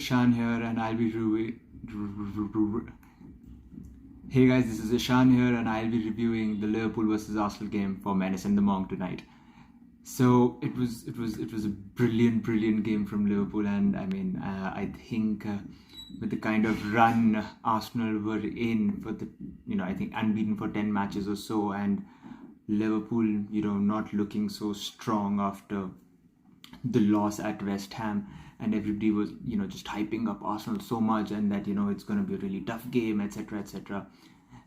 Eshan here, and I'll be Hey guys, this is Eshan here, and I'll be reviewing the Liverpool versus Arsenal game for Menace and the Monk tonight. So it was a brilliant game from Liverpool, and I think with the kind of run Arsenal were in for the I think unbeaten for 10 matches or so, and Liverpool not looking so strong after the loss at West Ham, and everybody was just hyping up Arsenal so much, and that it's going to be a really tough game, etc., etc.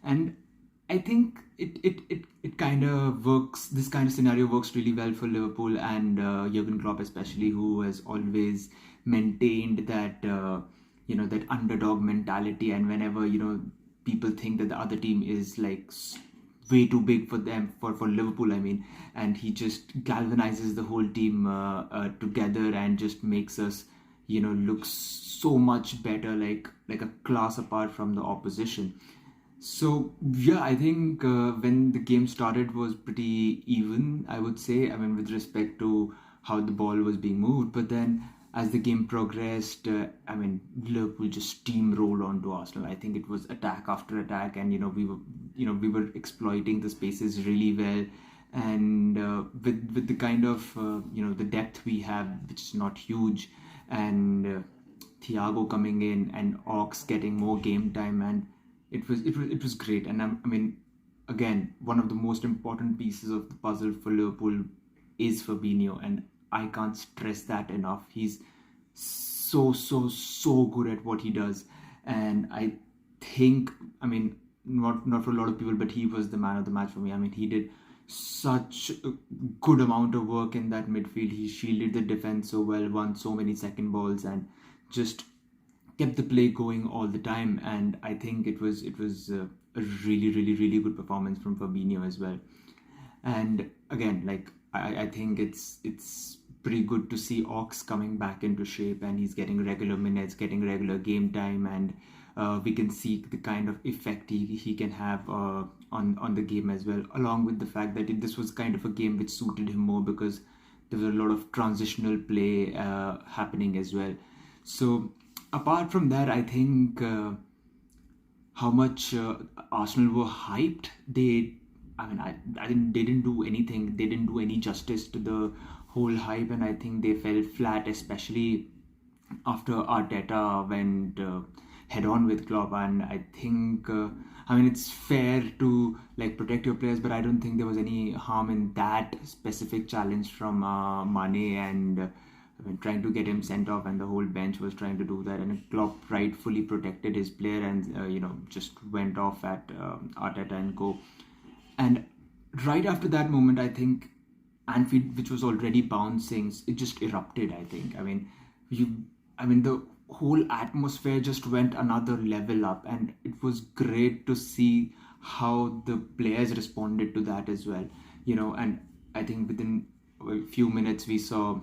And I think it kind of works. This kind of scenario works really well for Liverpool and Jurgen Klopp, especially, who has always maintained that that underdog mentality. And whenever people think that the other team is like way too big for them, for Liverpool, and he just galvanizes the whole team together and just makes us look so much better, like a class apart from the opposition. So yeah, I think when the game started was pretty even, I would say. With respect to how the ball was being moved, but then as the game progressed, Liverpool just steamrolled onto Arsenal. I think it was attack after attack, and we were exploiting the spaces really well, and with the kind of the depth we have, which is not huge, and Thiago coming in and Ox getting more game time, and it was great. And again, one of the most important pieces of the puzzle for Liverpool is Fabinho, and I can't stress that enough. He's so good at what he does, and I think not for a lot of people, but he was the man of the match for me. He did such a good amount of work in that midfield. He shielded the defense so well, won so many second balls, and just kept the play going all the time. And I think it was a really good performance from Fabinho as well. And again, I think it's pretty good to see Ox coming back into shape, and he's getting regular minutes, getting regular game time, and we can see the kind of effect he can have on the game as well, along with the fact that this was kind of a game which suited him more because there was a lot of transitional play happening as well. So apart from that, I think how much Arsenal were hyped, I think they didn't do anything. They didn't do any justice to the whole hype, and I think they fell flat, especially after Arteta went head on with Klopp. And I think it's fair to protect your players, but I don't think there was any harm in that specific challenge from Mane, and trying to get him sent off, and the whole bench was trying to do that, and Klopp rightfully protected his player, and just went off at Arteta and go. And right after that moment, I think Anfield, which was already bouncing, it just erupted. I think. The whole atmosphere just went another level up, and it was great to see how the players responded to that as well. And I think within a few minutes we saw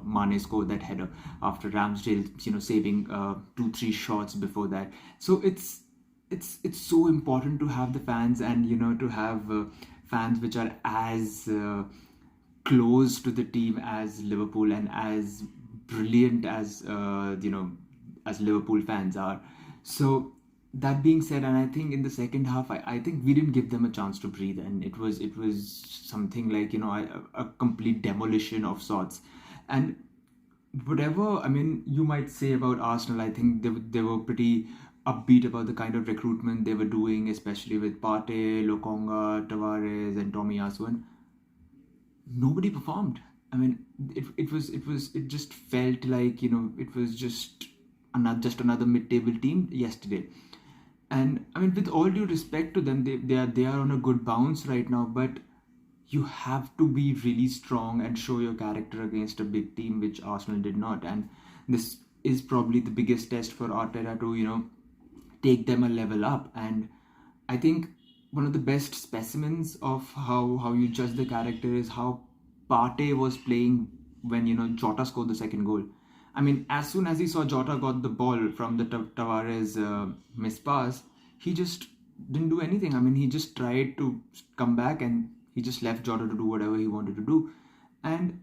Mane score that header after Ramsdale, saving 2-3 shots before that. So it's so important to have the fans, and to have fans which are as close to the team as Liverpool, and as brilliant as as Liverpool fans are. So that being said, and I think in the second half, I think we didn't give them a chance to breathe, and it was something like a complete demolition of sorts. And whatever you might say about Arsenal, I think they were pretty upbeat about the kind of recruitment they were doing, especially with Partey, Lokonga, Tavares, and Tomiyasu. And nobody performed. It just felt like it was just another mid-table team yesterday. And with all due respect to them, they are on a good bounce right now, but you have to be really strong and show your character against a big team, which Arsenal did not. And this is probably the biggest test for Arteta to take them a level up. And I think one of the best specimens of how you judge the character is how Partey was playing when Jota scored the second goal. As soon as he saw Jota got the ball from the Tavares missed pass, he just didn't do anything. He just tried to come back, and he just left Jota to do whatever he wanted to do. And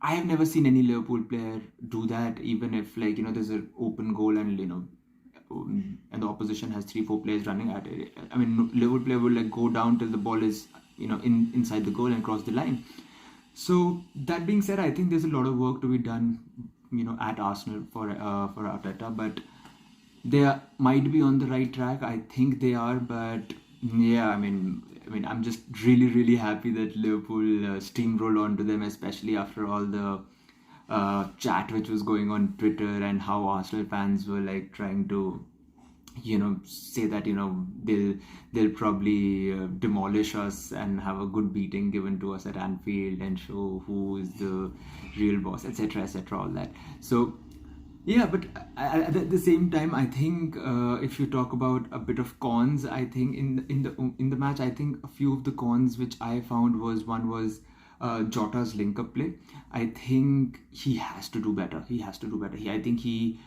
I have never seen any Liverpool player do that, even if, like, there's an open goal and, and the opposition has 3-4 players running at it. I mean, Liverpool player will like go down till the ball is, inside the goal and cross the line. So that being said, I think there's a lot of work to be done, at Arsenal for Arteta, but they might be on the right track. I think they are, but yeah, I'm just really, really happy that Liverpool steamrolled onto them, especially after all the chat which was going on Twitter and how Arsenal fans were like trying to, say that they'll probably demolish us and have a good beating given to us at Anfield and show who is the real boss, etc., etc., all that. So yeah, but at the same time, I think if you talk about a bit of cons, I think in the match, I think a few of the cons which I found was one was Jota's link-up play. I think he has to do better. He has to do better. I think he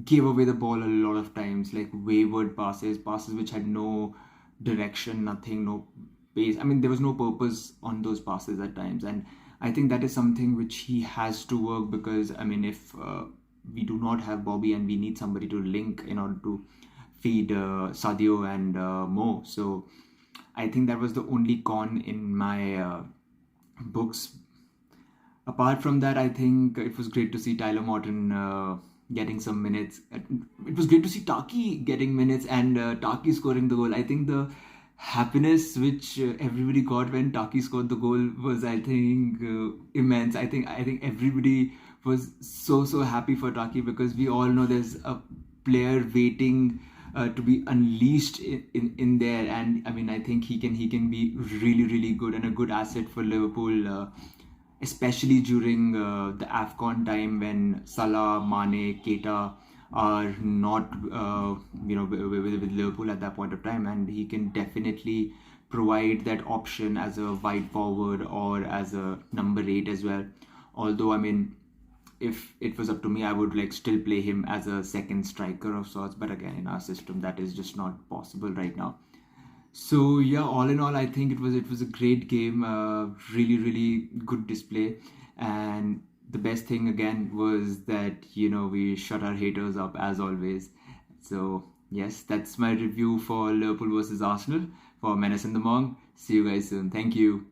gave away the ball a lot of times, like wayward passes which had no direction, nothing, no pace. I mean, there was no purpose on those passes at times, and I think that is something which he has to work, because I mean, if we do not have Bobby and we need somebody to link in order to feed Sadio and Mo, so I think that was the only con in my books. Apart from that, I think it was great to see Tyler Morton getting some minutes. It was great to see Taki getting minutes and Taki scoring the goal. I think the happiness which everybody got when Taki scored the goal was, I think, immense. I think everybody was so happy for Taki, because we all know there's a player waiting to be unleashed in there, and I mean, I think he can be really, really good and a good asset for Liverpool, especially during the AFCON time when Salah, Mane, Keita are not with Liverpool at that point of time, and he can definitely provide that option as a wide forward or as a number 8 as well. Although, I mean, if it was up to me, I would like still play him as a second striker of sorts, but again, in our system that is just not possible right now. So yeah, all in all, I think it was a great game, really, really good display, and the best thing again was that we shut our haters up as always. So yes, that's my review for Liverpool versus Arsenal for Menace the Monk. See you guys soon. Thank you.